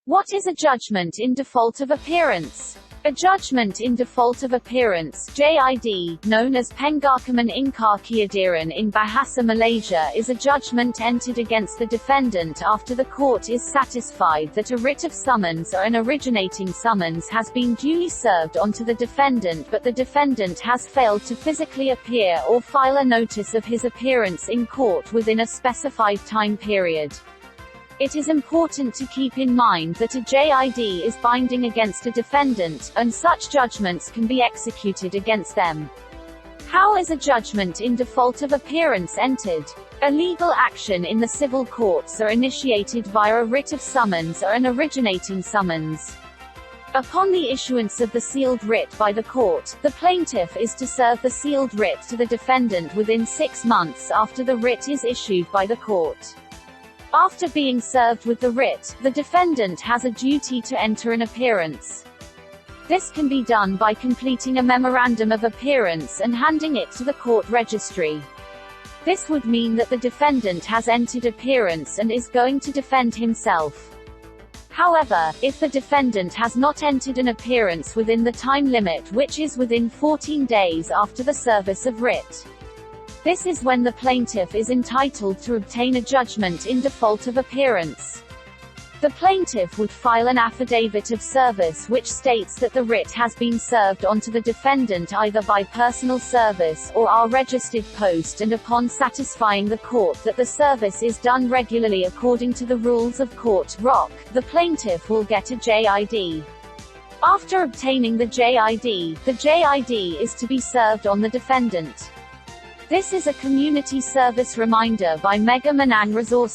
What is a judgment in default of appearance? A judgment in default of appearance (JID), known as Pengakaman Ingkar Kehadiran in Bahasa Malaysia, is a judgment entered against the defendant after the court is satisfied that a writ of summons or an originating summons has been duly served onto the defendant, but the defendant has failed to physically appear or file a notice of his appearance in court within a specified time period. It is important to keep in mind that a JID is binding against a defendant, and such judgments can be executed against them. How is a judgment in default of appearance entered? A legal action in the civil courts are initiated via a writ of summons or an originating summons. Upon the issuance of the sealed writ by the court, the plaintiff is to serve the sealed writ to the defendant within 6 months after the writ is issued by the court. After being served with the writ, the defendant has a duty to enter an appearance. This can be done by completing a memorandum of appearance and handing it to the court registry. This would mean that the defendant has entered appearance and is going to defend himself. However, if the defendant has not entered an appearance within the time limit, which is within 14 days after the service of writ, this is when the plaintiff is entitled to obtain a judgment in default of appearance. The plaintiff would file an affidavit of service which states that the writ has been served onto the defendant either by personal service or our registered post, and upon satisfying the court that the service is done regularly according to the rules of court (ROC), the plaintiff will get a JID. After obtaining the JID is to be served on the defendant. This is a community service reminder by MEGAH MENANG RESOURCES.